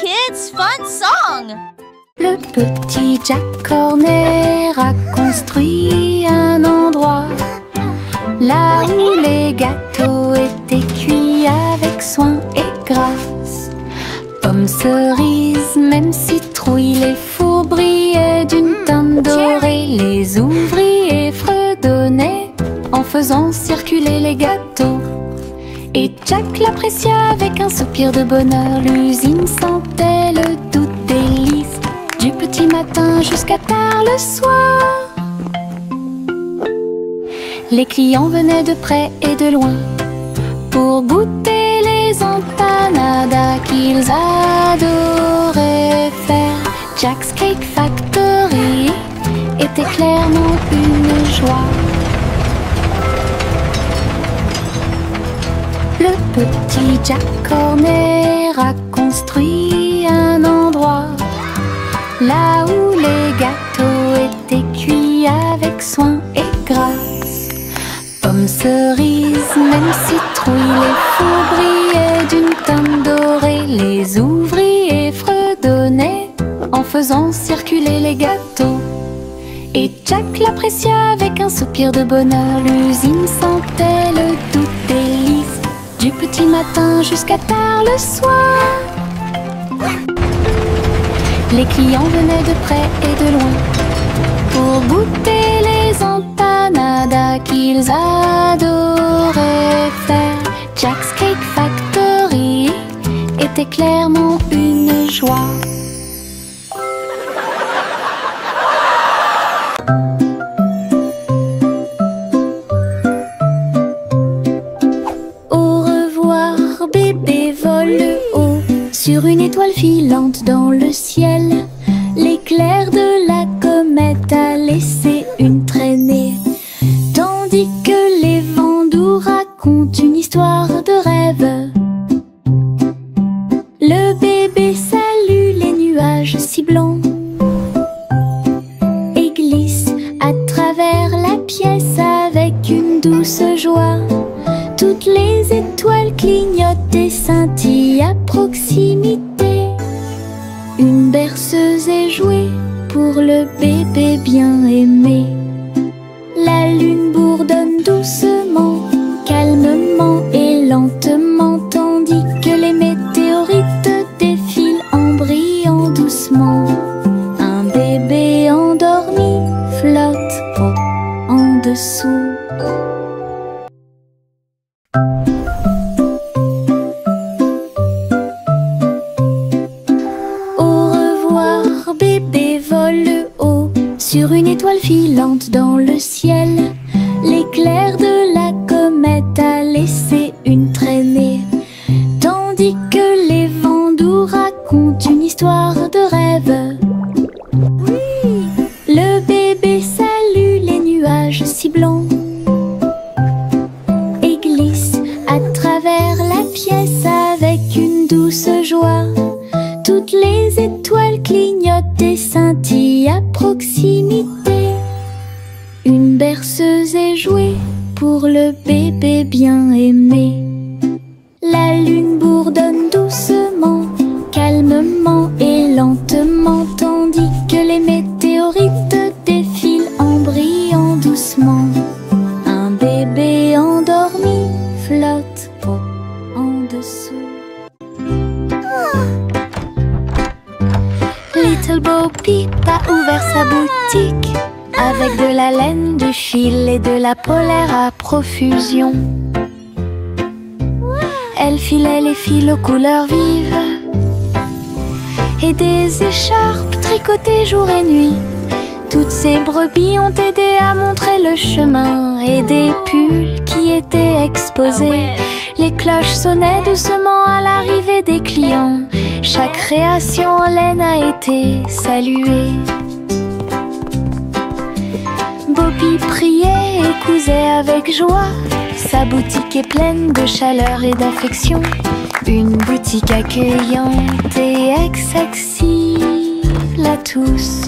kids' fun song. Le petit Jack Horner a construit un endroit là où les gâteaux étaient cuits avec soin et grâce. Pommes, cerises, même citrouilles, les fours brillaient d'une teinte dorée. Les ouvriers fredonnaient en faisant circuler les gâteaux. Et Jack l'apprécia avec un soupir de bonheur. L'usine sentait le doux délice du petit matin jusqu'à tard le soir. Les clients venaient de près et de loin pour goûter les empanadas qu'ils adoraient faire. Jack's Cake Factory était clairement une joie. Le petit Jack Horner a construit un endroit là où les gâteaux étaient cuits avec soin et grâce. Pommes, cerises, même citrouilles, les fours brillaient d'une teinte dorée. Les ouvriers fredonnaient en faisant circuler les gâteaux. Et Jack l'apprécia avec un soupir de bonheur. L'usine sentait le doux délice du petit matin jusqu'à tard le soir. Les clients venaient de près et de loin pour goûter les empanadas qu'ils adoraient faire. Jack's Cake Factory était clairement une joie. Au revoir, bébé vole haut sur une étoile filante dans le ciel. L'éclair de la comète a laissé une traînée, tandis que les vents doux racontent une histoire de rêve. Le bébé salue les nuages si blancs et glisse à travers la pièce avec une douce joie. Toutes les étoiles clignotent et scintillent à proximité. Une berceuse est jouée pour le bébé bien aimé. La lune bourdonne doucement, calmement et lentement, tandis que les météorites défilent en brillant doucement. Un bébé endormi flotte en dessous. Sur une étoile filante dans le ciel, l'éclair de la comète a laissé une traînée, tandis que les vents doux racontent une histoire de rêve. Le bébé salue les nuages si blancs et glisse à travers la pièce avec une douce joie. Toutes les étoiles clignotent et scintillent à proximité. Une berceuse est jouée pour le bébé bien aimé. La lune bourdonne doucement, calmement et lentement, tandis que les météorites défilent en brillant doucement. Un bébé endormi flotte en dessous. Little Bo Peep a ouvert sa boutique avec de la laine, du fil et de la polaire à profusion. Elle filait les fils aux couleurs vives et des écharpes tricotées jour et nuit. Toutes ces brebis ont aidé à montrer le chemin et des pulls qui étaient exposés. Les cloches sonnaient doucement à l'arrivée des clients. Chaque création en laine a été saluée. Bobby priait et cousait avec joie. Sa boutique est pleine de chaleur et d'affection. Une boutique accueillante et accessible à tous.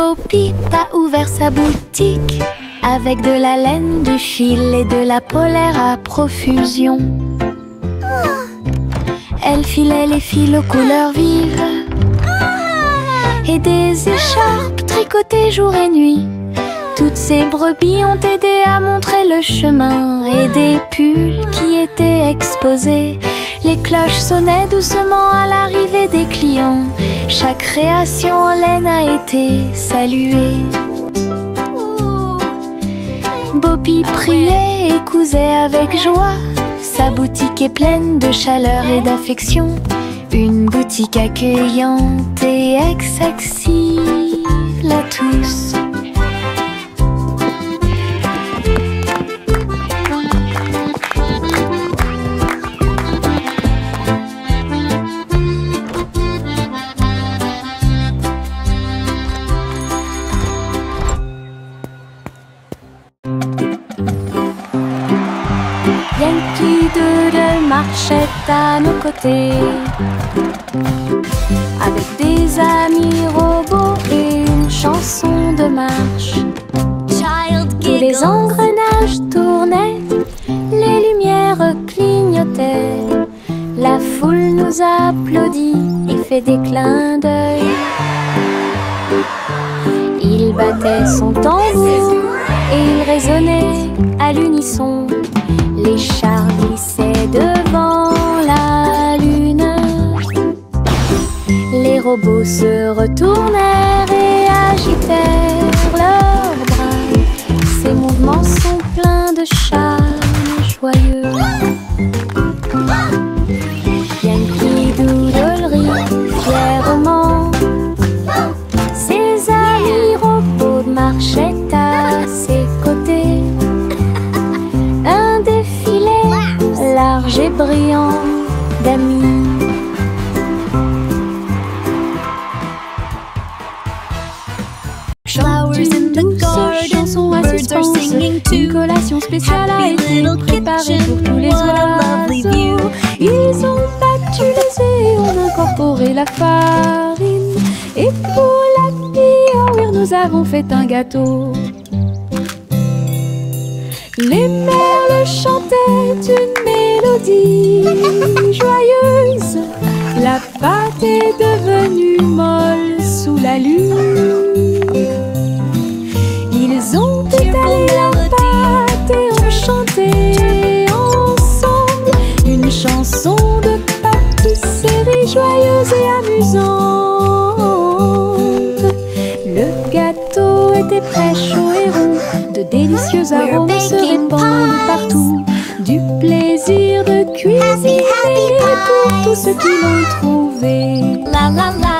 Bo Peep a ouvert sa boutique avec de la laine, du fil et de la polaire à profusion. Elle filait les fils aux couleurs vives et des écharpes tricotées jour et nuit. Toutes ces brebis ont aidé à montrer le chemin et des pulls qui étaient exposés. Les cloches sonnaient doucement à l'arrivée des clients. Chaque création en laine a été saluée. Bo Peep priait et cousait avec joie. Sa boutique est pleine de chaleur et d'affection. Une boutique accueillante et accessible à tous. Yankee Doodle marchait à nos côtés, avec des amis robots et une chanson de marche. Tous les engrenages tournaient, les lumières clignotaient. La foule nous applaudit et fait des clins d'œil. Il battait son tambour et il résonnait à l'unisson. Les chars glissaient devant la lune. Les robots se retournèrent et agitèrent leurs bras. Ces mouvements sont pleins de charme joyeux. Yankee Doodle rit fièrement. Ses amis robots marchaient à ses côtés. Un défilé large et brillant d'amis. Flowers in the garden, birds are singing too. Une collation spéciale a été préparée pour tous les oiseaux. Ils ont battu les œufs et ont incorporé la farine. Et pour la pire, nous avons fait un gâteau. Les merles chantaient une mélodie joyeuse. La pâte est devenue molle sous la lune. Ils ont étalé la pâte et ont chanté ensemble une chanson de pâtisserie joyeuse et amusante. Le gâteau était prêt, chaud et rond. De délicieux arômes se répandent partout. Du plaisir de cuisiner pour tous ceux qui l'ont trouvé. La la la,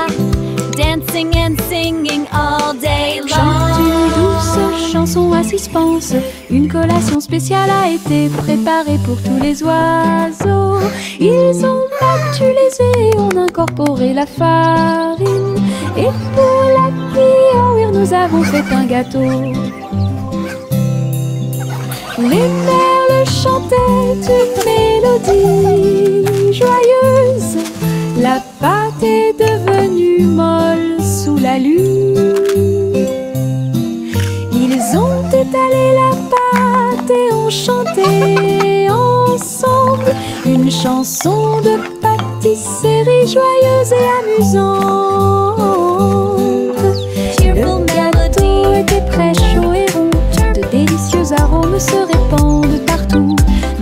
dancing and singing all day long. Chante une douce chanson à suspense. Une collation spéciale a été préparée pour tous les oiseaux. Ils ont battu les œufs et ont incorporé la farine. Et pour la cuire, nous avons fait un gâteau. Les merles chantaient une mélodie joyeuse. La pâte est devenue molle sous la lune. Ils ont étalé la pâte et ont chanté ensemble une chanson de pâtisserie joyeuse et amusante. Le gâteau était prêt, chaud et rond. De délicieux arômes se répandent partout.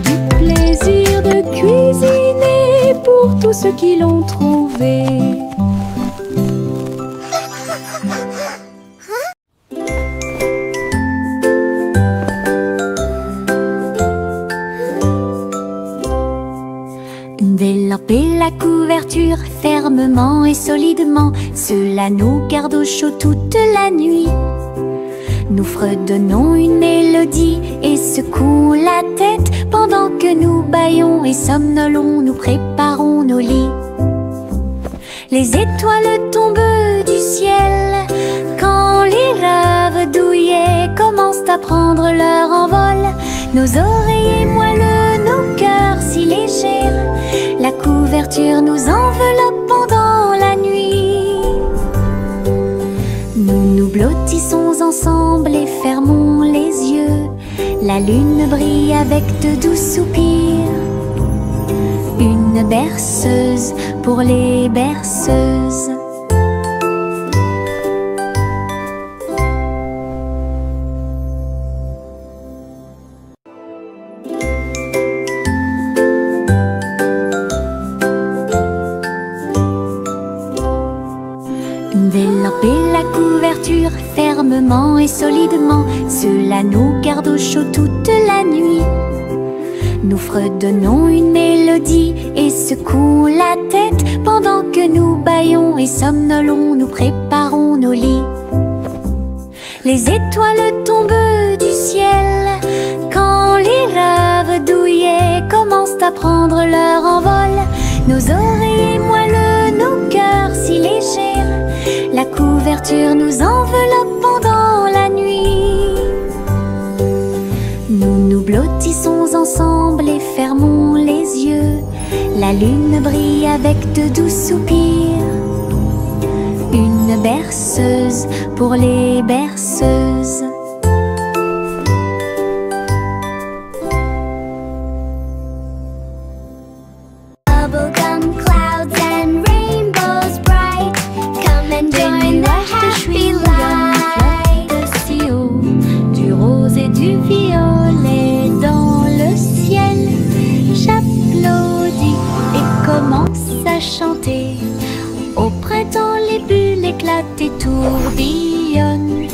Du plaisir de cuisiner pour tous ceux qui l'ont trouvé. Délamper la couverture fermement et solidement. Cela nous garde au chaud toute la nuit. Nous fredonnons une mélodie et secouons la tête pendant que nous bâillons et somnolons, nous préparons nos lits. Les étoiles tombent du ciel quand les rêves douillets commencent à prendre leur envol. Nos oreillers moelleux, nos cœurs si légers, la couverture nous enveloppe pendant la nuit. Nous nous blottons Applaudissons ensemble et fermons les yeux. La lune brille avec de doux soupirs. Une berceuse pour les berceuses. Développez la couverture fermement et solidement. Cela nous garde au chaud toute la nuit. Nous fredonnons une mélodie et secouons la tête pendant que nous bâillons et somnolons, nous préparons nos lits. Les étoiles tombent du ciel quand les rêves douillets commencent à prendre leur envol. Nos oreilles moelleux, nos cœurs si légers. La couverture nous enveloppe pendant la nuit. Nous nous blottissons ensemble et fermons les yeux. La lune brille avec de doux soupirs. Une berceuse pour les berceuses. Bubblegum clouds and rainbows bright. Come and join the happy light. Si haut, du rose et du violet dans le ciel. J'applaudis et commence à chanter. Au printemps, les bulles éclatent et tourbillonnent.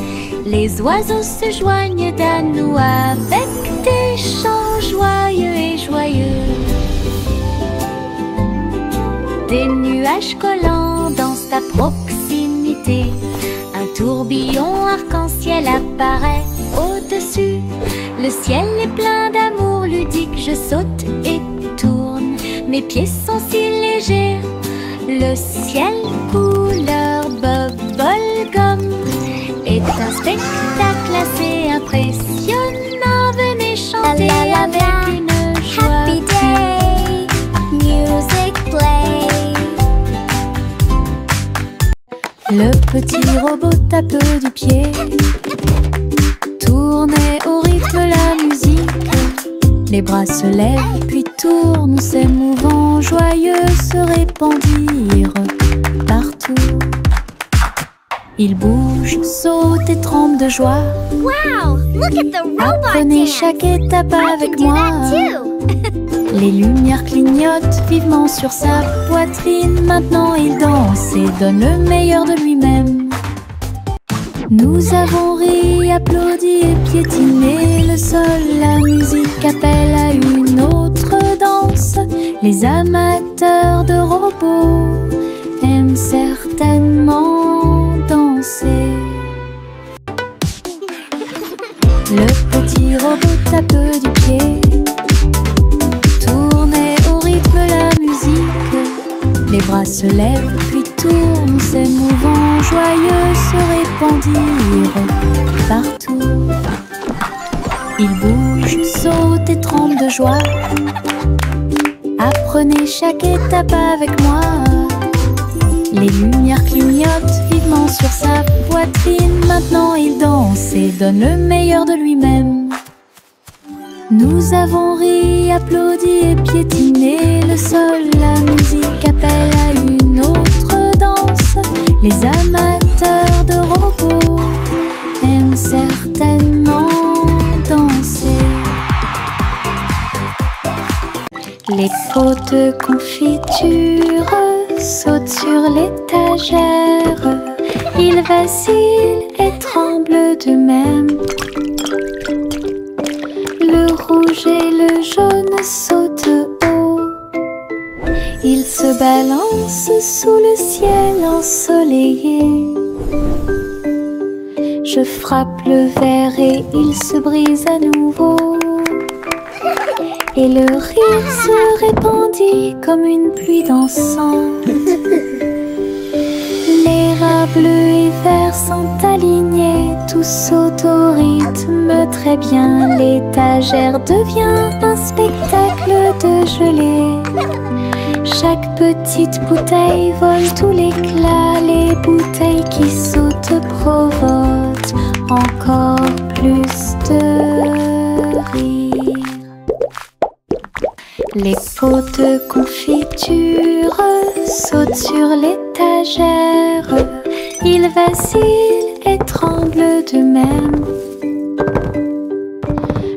Les oiseaux se joignent à nous avec des chants joyeux et joyeux. Des nuages collants dansent à proximité. Un tourbillon arc-en-ciel apparaît au-dessus. Le ciel est plein d'amour ludique. Je saute et tourne. Mes pieds sont si légers. Le ciel couleur bubblegum est un spectacle assez impressionnant. Venez chanter avec une joie. Happy day, music play. Le petit robot tape du pied, tournez au rythme la musique. Les bras se lèvent puis tournent, s'émouvant, joyeux se répandirent partout. Ils bougent, sautent et tremblent de joie. Wow, look at the robot Apprenez dance. chaque étape I avec can do moi. that too. Les lumières clignotent vivement sur sa poitrine. Maintenant il danse et donne le meilleur de lui-même. Nous avons ri, applaudi et piétiné le sol. La musique appelle à une autre danse. Les amateurs de robots aiment certainement danser. Le petit robot tape du pied, tournez au rythme la musique. Les bras se lèvent puis tournent, s'émouvant, joyeux se répandirent partout. Ils bougent, sautent et tremblent de joie. Apprenez chaque étape avec moi. Les lumières clignotent vivement sur sa poitrine. Maintenant il danse et donne le meilleur de lui-même. Nous avons ri, applaudi et piétiné le sol. La musique appelle à une autre danse. Les amateurs de robots aiment certainement danser. Les pots de confiture sautent sur l'étagère. Ils vacillent et tremblent d'eux-mêmes. Le rouge et le jaune sautent haut. Ils se balancent sous le ciel ensoleillé. Je frappe le verre et il se brise à nouveau. Et le rire se répandit comme une pluie d'encens. Les rats bleus et verts sont alignés, tous sautent au rythme très bien. L'étagère devient un spectacle de gelée. Chaque petite bouteille vole tout l'éclat. Les bouteilles qui sautent provoquent encore plus de rire. Les pots de confiture sautent sur l'étagère. Ils vacillent et tremblent d'eux-mêmes.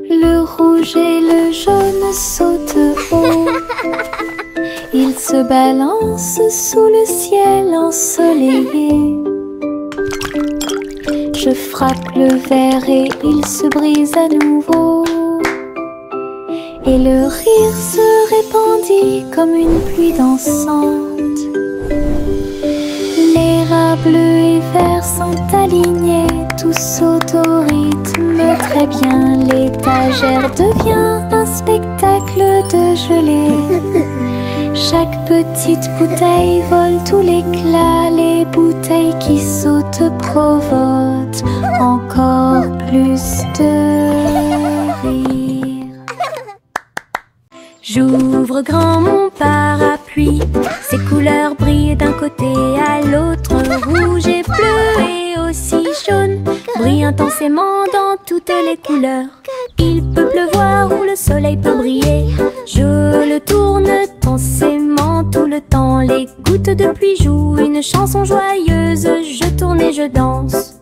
Le rouge et le jaune sautent haut. Ils se balancent sous le ciel ensoleillé. Je frappe le verre et il se brise à nouveau. Et le rire se répandit comme une pluie dansante. Les rats bleus et verts sont alignés, tous sautent au rythme très bien. L'étagère devient un spectacle de gelée. Chaque petite bouteille vole tout l'éclat. Les bouteilles qui sautent provoquent encore plus de rire. J'ouvre grand mon parapluie. Ses couleurs brillent d'un côté à l'autre. Rouge et bleu et aussi jaune brillent intensément dans toutes les couleurs. Il peut pleuvoir ou le soleil peut briller. Je le tourne intensément tout le temps. Les gouttes de pluie jouent une chanson joyeuse. Je tourne et je danse.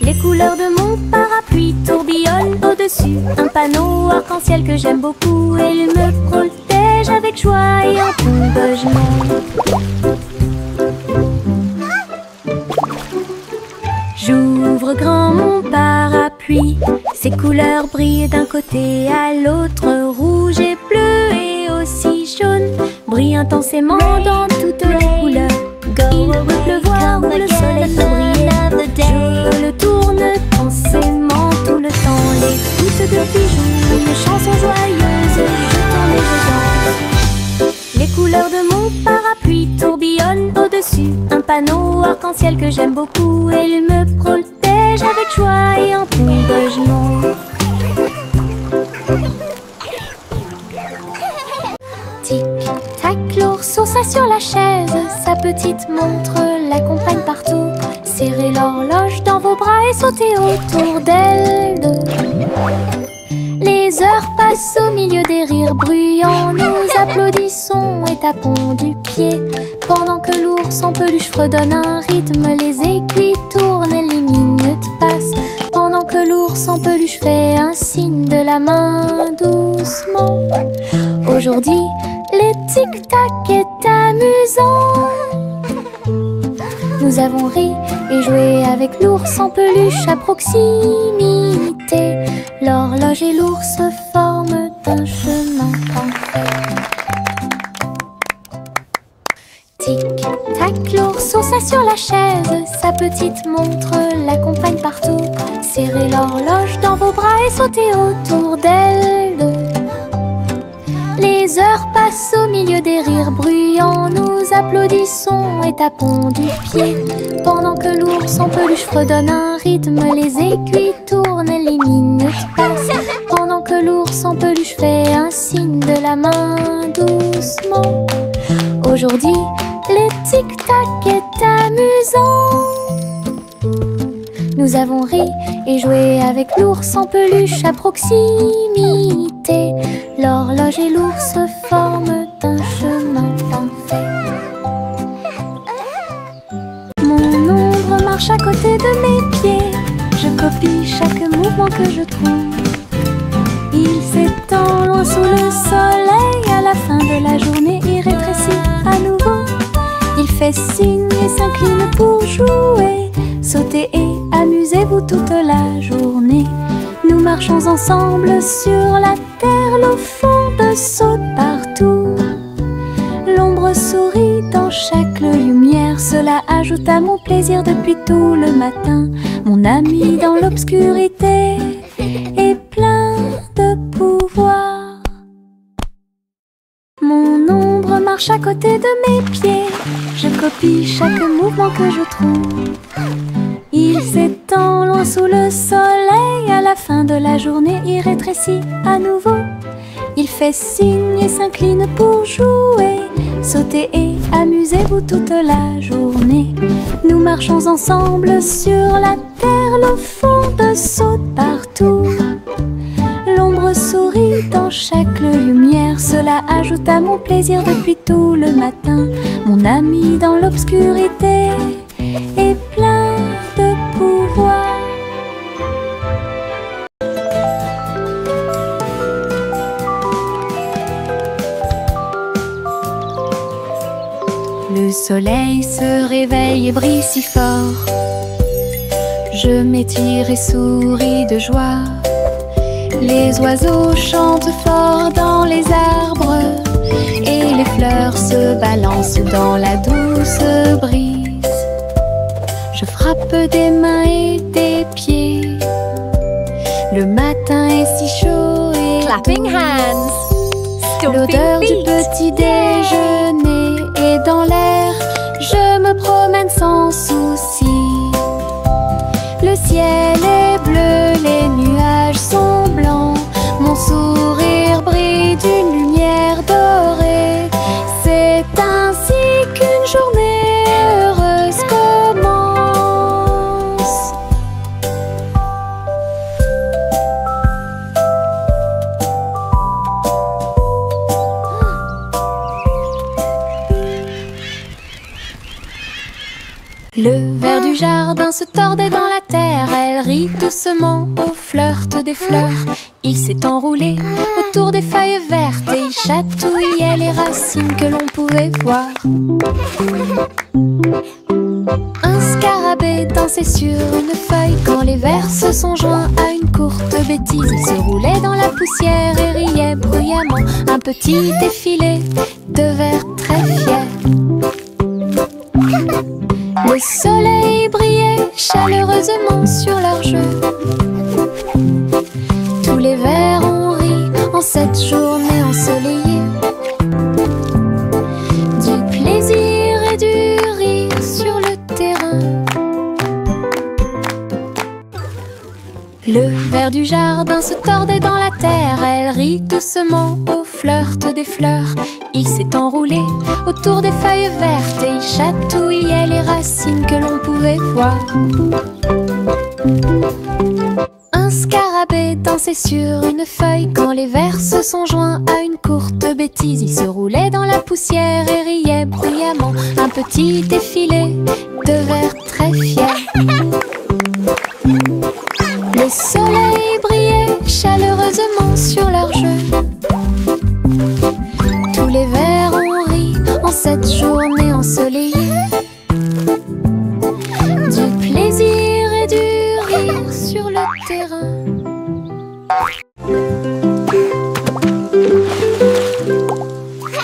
Les couleurs de mon parapluie tourbillonnent au-dessus. Un panneau arc-en-ciel que j'aime beaucoup. Il me protège avec joie et encouragement. J'ouvre grand mon parapluie. Ses couleurs brillent d'un côté à l'autre. Rouge et bleu et aussi jaune brillent intensément dans toutes les couleurs. Il peut pleuvoir ou le soleil peut briller. Je le tourne intensément tout le temps. Les gouttes de pluie jouent une chanson joyeuse. Je tourne et je danse. Les couleurs de mon parapluie tourbillonnent au-dessus. Un panneau arc-en-ciel que j'aime beaucoup. Et il me protège avec joie et encouragement. Tic-tac, l'ourson s'assoit sur la chaise. Sa petite montre l'accompagne partout. Serrez l'horloge dans vos bras et sautez autour d'elle deux. Les heures passent au milieu des rires bruyants. Nous applaudissons et tapons du pied. Pendant que l'ours en peluche fredonne un rythme, les aiguilles tournent et les minutes passent. Pendant que l'ours en peluche fait un signe de la main doucement. Aujourd'hui, le tic-tac est amusant. Nous avons ri et joué avec l'ours en peluche à proximité. L'horloge et l'ours forment un chemin parfait. Tic-tac, l'ourson s'assoit sur la chaise. Sa petite montre l'accompagne partout. Serrez l'horloge dans vos bras et sautez autour d'elle deux. Les heures passent au milieu des rires bruyants. Nous applaudissons et tapons du pied. Pendant que l'ours en peluche fredonne un rythme, les aiguilles tournent et les minutes passent. Pendant que l'ours en peluche fait un signe de la main doucement. Aujourd'hui, le tic-tac est amusant. Nous avons ri et joué avec l'ours en peluche à proximité. L'horloge et l'ours forment un chemin parfait. Mon ombre marche à côté de mes pieds. Je copie chaque mouvement que je trouve. Il s'étend loin sous le soleil. À la fin de la journée, il rétrécit à nouveau. Il fait signe et s'incline pour jouer. Sautez et amusez-vous toute la journée. Nous marchons ensemble sur la terre. L'eau fonde saute partout. L'ombre sourit dans chaque lumière. Cela ajoute à mon plaisir depuis tout le matin. Mon ami dans l'obscurité est plein de pouvoir. Mon ombre marche à côté de mes pieds. Je copie chaque mouvement que je trouve. Il s'étend loin sous le soleil. À la fin de la journée, il rétrécit à nouveau. Il fait signe et s'incline pour jouer. Sautez et amusez-vous toute la journée. Nous marchons ensemble sur la terre. perles au fond de saute partout. L'ombre sourit dans chaque lumière. Cela ajoute à mon plaisir depuis tout le matin. Mon ami dans l'obscurité est plein de pouvoir. Le soleil se réveille et brille si fort. Je m'étire et souris de joie. Les oiseaux chantent fort dans les arbres et les fleurs se balancent dans la douce brise. Je frappe des mains et des pieds. Le matin est si chaud et Clapping hands. l'odeur du petit déjeuner est dans l'air. Je me promène sans souci. Le ciel est bleu, les nuages sont blancs. Mon sourire brille d'une lumière dorée. C'est ainsi qu'une journée heureuse commence. Le ver du jardin se tordait dans la terre. Elle rit doucement au flirt des fleurs. Il s'est enroulé autour des feuilles vertes et il chatouillait les racines que l'on pouvait voir. Un scarabée dansait sur une feuille quand les vers se sont joints à une courte bêtise. Il se roulait dans la poussière et riait bruyamment. Un petit défilé de vers très fiers. Le soleil brillait chaleureusement sur leur jeu. Tous les vers ont ri en cette journée ensoleillée. Du plaisir et du rire sur le terrain. Le ver du jardin se tordait dans la terre. Elle rit doucement au flirt des fleurs. Il s'est enroulé autour des feuilles vertes et il chatouillait les racines que l'on pouvait voir. Un scarabée dansait sur une feuille quand les vers se sont joints à une courte bêtise. Il se roulait dans la poussière et riait bruyamment. Un petit défilé de vers très fiers. Le soleil brillait chaleureusement sur leur jeu. Tous les vers ont ri en cette journée ensoleillée. Du plaisir et du rire sur le terrain.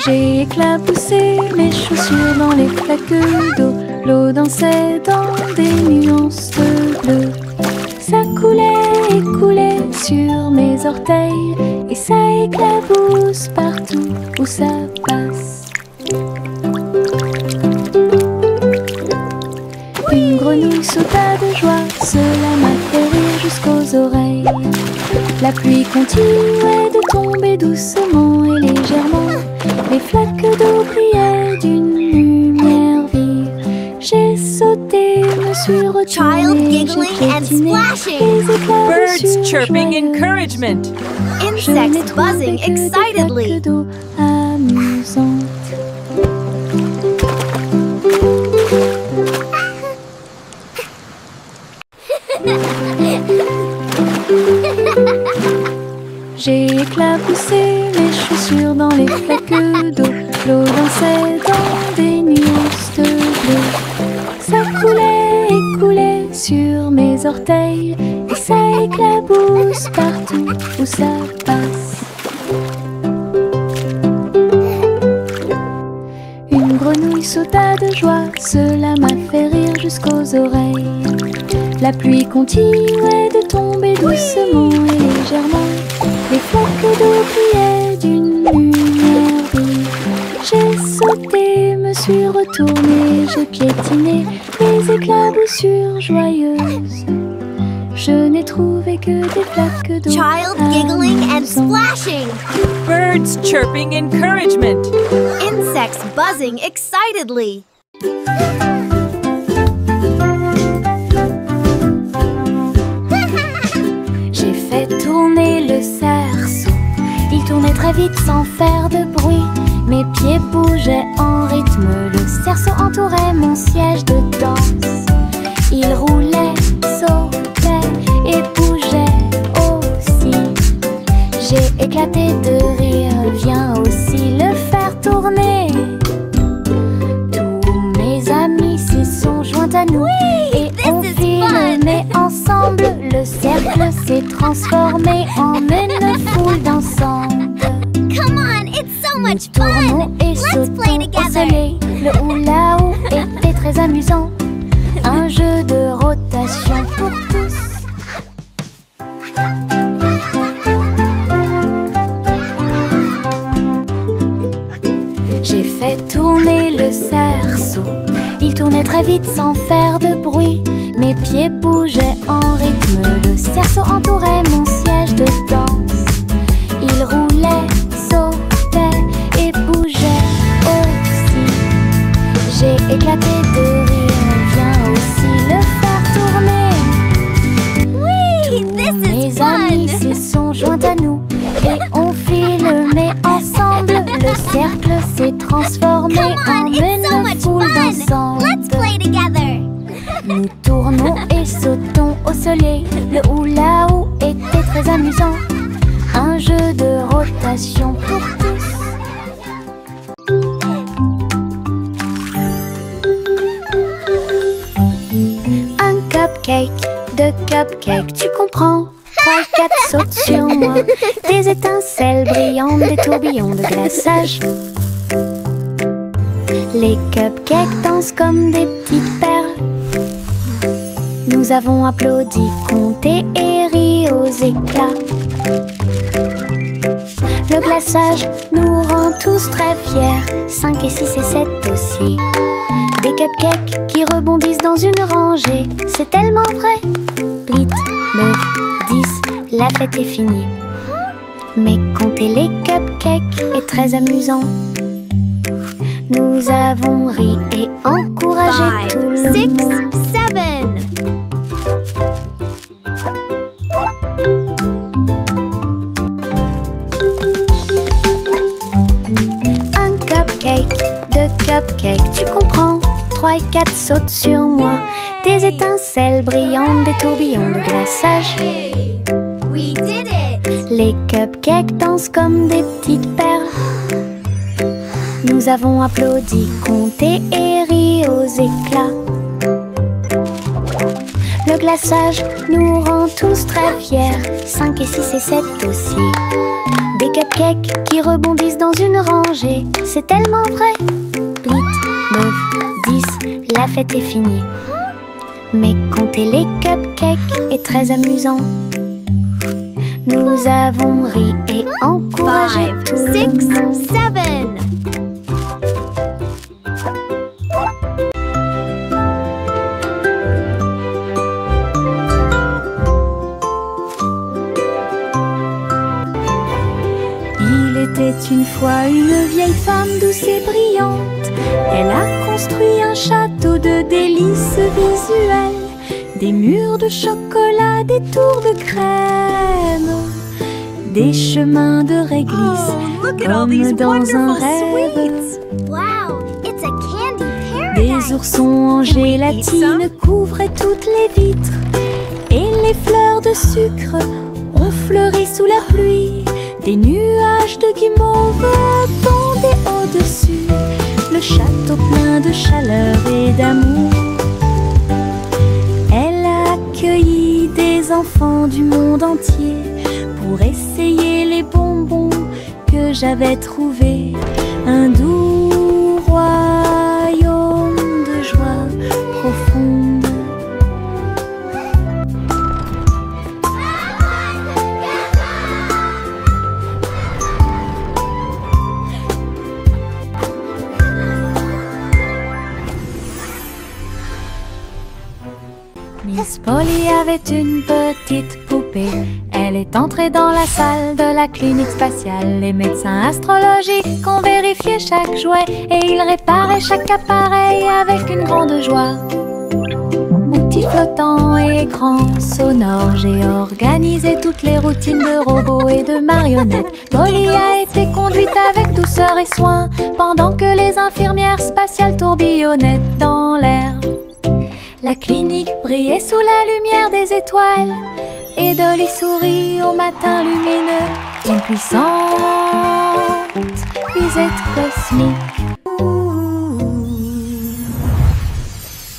J'ai éclaboussé mes chaussures dans les flaques d'eau. L'eau dansait dans des nuances de bleu. Ça coulait et coulait sur mes orteils et ça éclabousse partout où ça passe. Une grenouille sauta de joie, cela m'a fait rire jusqu'aux oreilles. La pluie continuait de tomber doucement et légèrement. Les flaques d'eau brillaient d'une lumière vive. J'ai sauté, me suis retournée, j'ai piétiné les éclats de Birds chirping encouragement. Insects buzzing des flaques excitedly. d'eau amusantes. J'ai éclaboussé mes chaussures dans les flaques d'eau. L'eau dansait dans des nuances de bleu. Ça coulait et coulait sur mes orteils et ça éclabousse partout où ça passe. Une grenouille sauta de joie, cela m'a fait rire jusqu'aux oreilles. La pluie continuait de tomber doucement et légèrement. Les flaques d'eau brillaient d'une lumière vive. J'ai sauté, me suis retournée, j'ai piétiné les éclaboussures joyeuses. Je n'ai trouvé que des flaques d'eau Child giggling and amusantes. splashing. Birds chirping encouragement. Insects buzzing excitedly. très vite sans faire de bruit. Mes pieds bougeaient en rythme, le cerceau entourait mon siège de danse. Il roulait, sautait et bougeait aussi. J'ai éclaté de rire, viens aussi le faire tourner. Tous mes amis s'y sont joints à nous et on filmait ensemble. Le cercle s'est transformé en une foule dansante. Come on, it's so Nous much tournons fun! et Let's play sautons au together! soleil. Le hula-hoop était très amusant. Un jeu de rotation pour tous. J'ai fait tourner le cerceau. Il tournait très vite sans faire de bruit. Mes pieds bougeaient en rythme. Le cerceau entourait mon siège de danse. Il roulait, sautait et bougeait aussi. J'ai éclaté de rire, viens aussi le faire tourner. Whee! This is Mes amis fun! s'y sont joints à nous et on filmait ensemble. Le cercle s'est transformé Come en on, it's so une much foule fun! dansante. Let's play together! Nous tournons et sautons au soleil. Le hula-hoop était très amusant. Un jeu de rotation pour tous. Un cupcake, deux cupcakes, tu comprends? 3 et 4 sautent sur moi. Des étincelles brillantes, des tourbillons de glaçage. Les cupcakes dansent comme des petites perles. Nous avons applaudi, compté et ri aux éclats. Le glaçage nous rend tous très fiers. 5 et 6 et 7 aussi. Des cupcakes qui rebondissent dans une rangée. C'est tellement vrai. 8, 9, 10, la fête est finie. Mais compter les cupcakes est très amusant. Nous avons ri et encouragé tout 5, le 6, monde. 7. Un cupcake, deux cupcakes, tu comprends? 3 et 4 sautent sur moi. Des étincelles brillantes, des tourbillons de glaçage. We did it! Les cupcakes dansent comme des petites perles. Nous avons applaudi, compté et ri aux éclats. Le glaçage nous rend tous très fiers. 5 et 6 et 7 aussi. Des cupcakes qui rebondissent dans une rangée. C'est tellement vrai. 8, 9, 10, la fête est finie. Mais compter les cupcakes est très amusant. Nous avons ri et encouragé 5, tout le 6, monde. 7. Il était une fois une vieille femme douce et brillante. Elle a construit un château de délices visuelles. Des murs de chocolat, des tours de crème, des chemins de réglisse, Look at all comme these dans un wonderful rêve. sweets! Wow, it's a candy Des paradise! oursons en gélatine couvraient toutes les vitres. Et les fleurs de sucre ont fleuri sous la pluie. Des nuages de guimauve tombaient au-dessus. Le château plein de chaleur et d'amour. Elle a accueilli des enfants du monde entier pour essayer les bonbons que j'avais trouvés. Un doux royaume de joie profonde. Miss Polly avait une petite poupée. Elle est entrée dans la salle de la clinique spatiale. Les médecins astrologiques ont vérifié chaque jouet et ils réparaient chaque appareil avec une grande joie. Outils flottants et écrans sonores, j'ai organisé toutes les routines de robots et de marionnettes. Polly a été conduite avec douceur et soin, pendant que les infirmières spatiales tourbillonnaient dans l'air. La clinique brillait sous la lumière des étoiles, et Dolly sourit au matin lumineux. Une puissante visite cosmique.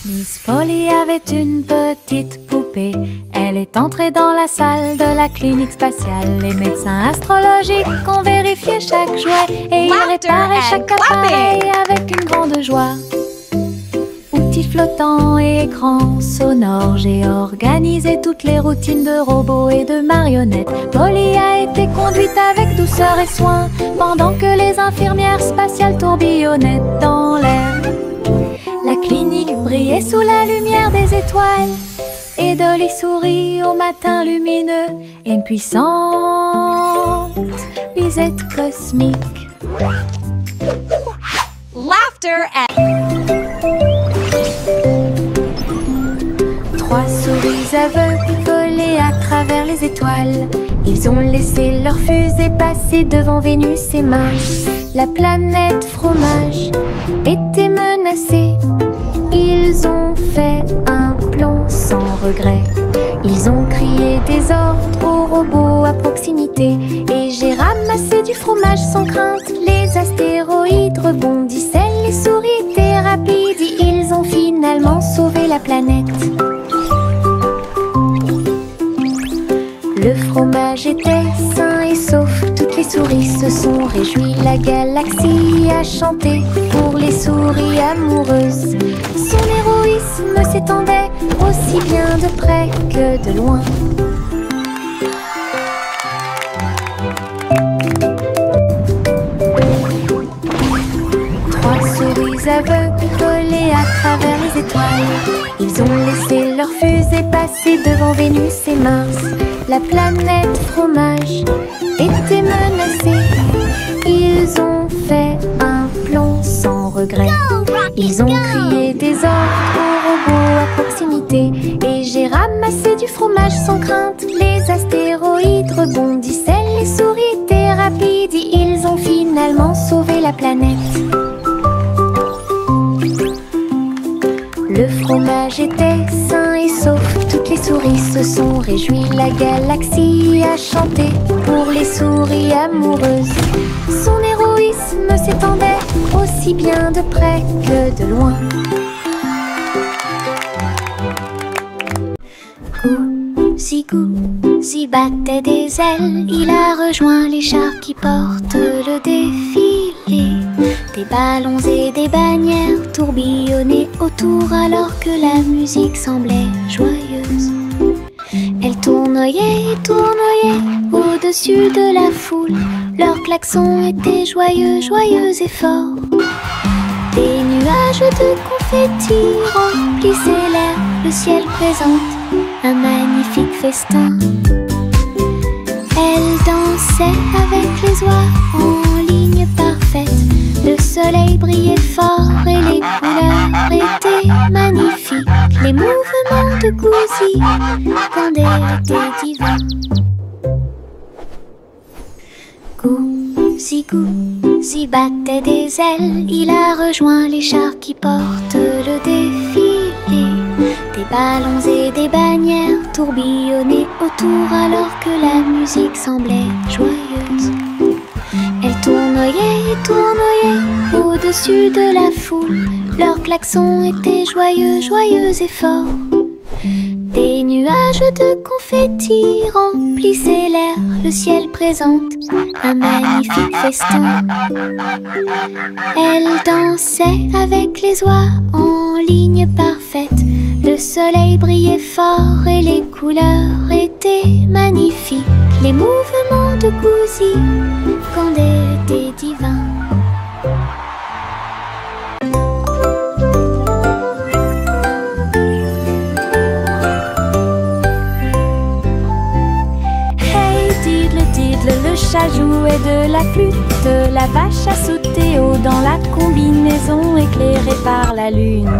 Miss Polly avait une petite poupée. Elle est entrée dans la salle de la clinique spatiale. Les médecins astrologiques ont vérifié chaque jouet et ils réparaient chaque appareil avec une grande joie. Outils flottants et écrans sonores, j'ai organisé toutes les routines de robots et de marionnettes. Polly a été conduite avec douceur et soin, pendant que les infirmières spatiales tourbillonnaient dans l'air. La clinique brillait sous la lumière des étoiles, et Dolly sourit au matin lumineux. Une puissante visite cosmique. Laughter and... 3 souris aveugles volaient à travers les étoiles. Ils ont laissé leur fusée passer devant Vénus et Mars. La planète fromage était menacée. Ils ont fait un plan sans regret. Ils ont crié des ordres aux robots à proximité. Et j'ai ramassé du fromage sans crainte. Les astéroïdes rebondissaient, les souris étaient rapides. Ils ont finalement sauvé la planète. Le fromage était sain et sauf, toutes les souris se sont réjouies. La galaxie a chanté pour les souris amoureuses. Son héroïsme s'étendait aussi bien de près que de loin. Trois souris aveugles volaient à travers les étoiles. Ils ont laissé leur fusée passer devant Vénus et Mars. La planète fromage était menacée. Ils ont fait un plan sans regret. Ils ont crié des ordres aux robots à proximité. Et j'ai ramassé du fromage sans crainte. Les astéroïdes rebondissaient, les souris étaient rapides. Ils ont finalement sauvé la planète. Le fromage était sain et sauf, toutes les souris se sont réjouies. La galaxie a chanté pour les souris amoureuses. Son héroïsme s'étendait aussi bien de près que de loin. Gousi battait des ailes, il a rejoint les chars qui portent le défilé. Des ballons et des bannières tourbillonnaient autour alors que la musique semblait joyeuse. Elle tournoyait et tournoyait au-dessus de la foule. Leurs klaxons étaient joyeux, joyeux et forts. Des nuages de confettis remplissaient l'air, le ciel présente un magnifique festin. Elle dansait avec les oies en ligne parfaite. Le soleil brillait fort et les couleurs étaient magnifiques. Les mouvements de Gousi quand elle était divin. Gousi battait des ailes, il a rejoint les chars qui portent le défilé. Des ballons et des bannières tourbillonnaient autour alors que la musique semblait joyeuse. Elle tournoyait et tournoyait au-dessus de la foule. Leurs klaxons étaient joyeux, joyeux et forts. Des nuages de confettis remplissaient l'air, le ciel présente un magnifique festin. Elle dansait avec les oies en ligne parfaite. Le soleil brillait fort et les couleurs étaient magnifiques. Les mouvements de Gousi quand elle était divin. Le chat jouait de la flûte, la vache a sauté haut dans la combinaison éclairée par la lune.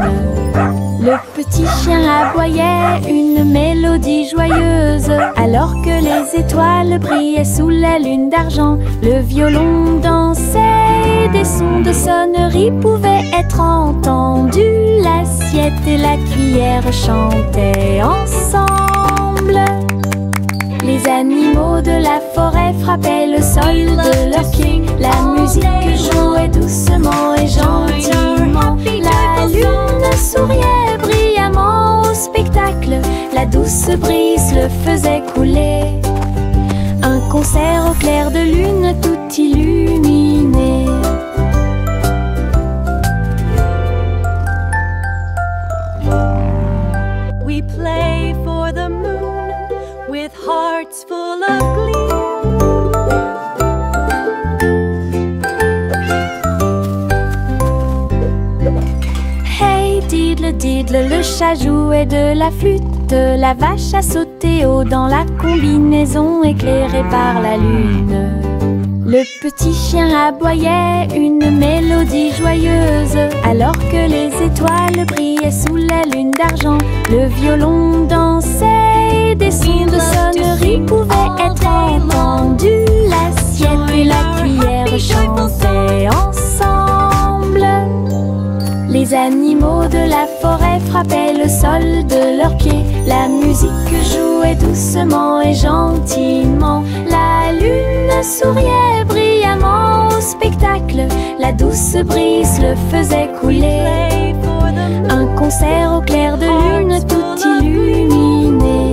Le petit chien aboyait une mélodie joyeuse, alors que les étoiles brillaient sous la lune d'argent. Le violon dansait et des sons de sonnerie pouvaient être entendus. L'assiette et la cuillère chantaient ensemble. Les animaux de la forêt frappaient le sol de leurs pieds. La musique jouait doucement et gentiment. La lune souriait brillamment au spectacle. La douce brise le faisait couler. Un concert au clair de lune tout illuminé. We play for the moon with hearts full of glee. Hey diddle diddle, le chat jouait de la flûte, la vache a sauté haut dans la combinaison éclairée par la lune. Le petit chien aboyait une mélodie joyeuse, alors que les étoiles brillaient sous la lune d'argent. Le violon dansait et des sons de sonnerie pouvaient être entendus. L'assiette et la cuillère chantaient ensemble. Les animaux de la forêt frappaient le sol de leurs pieds. La musique jouait doucement et gentiment. La lune souriait brillamment au spectacle. La douce brise le faisait couler. Un concert au clair de lune tout illuminé.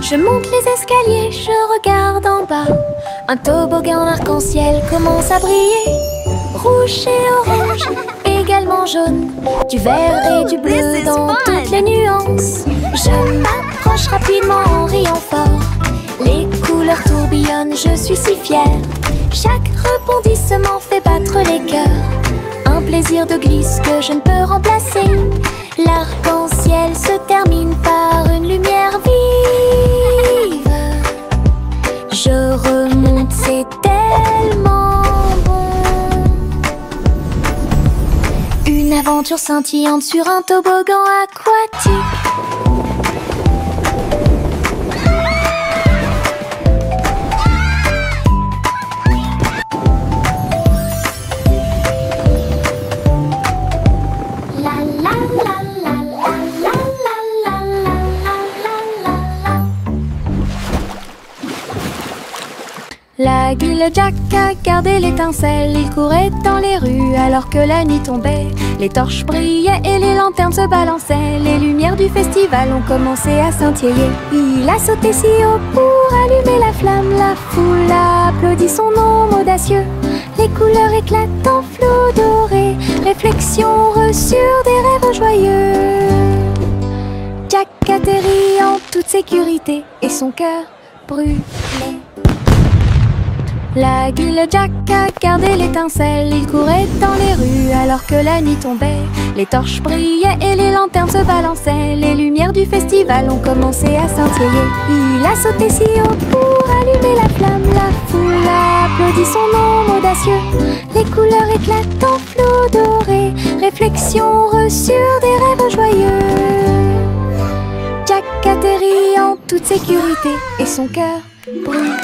Je monte les escaliers, je regarde en bas. Un toboggan arc-en-ciel commence à briller. Rouge et orange, également jaune. Du vert et du bleu dans toutes les nuances. Je m'approche rapidement en riant fort. Les couleurs tourbillonnent, je suis si fière. Chaque rebondissement fait battre les cœurs. Un plaisir de glisse que je ne peux remplacer. L'arc-en-ciel se termine par une lumière vive. Je remonte, c'est tellement bon. Une aventure scintillante sur un toboggan aquatique. L'aiguille Jack a gardé l'étincelle. Il courait dans les rues alors que la nuit tombait. Les torches brillaient et les lanternes se balançaient. Les lumières du festival ont commencé à scintiller. Il a sauté si haut pour allumer la flamme. La foule a applaudi son nom audacieux. Les couleurs éclatent en flot doré. Réflexion reçue des rêves joyeux. Jack atterrit en toute sécurité et son cœur brûlait. L'aiguille Jack a gardé l'étincelle. Il courait dans les rues alors que la nuit tombait. Les torches brillaient et les lanternes se balançaient. Les lumières du festival ont commencé à scintiller. Il a sauté si haut pour allumer la flamme. La foule a applaudi son nom audacieux. Les couleurs éclatent en flot doré. Réflexion reçue des rêves joyeux. Jack atterrit en toute sécurité et son cœur brûle.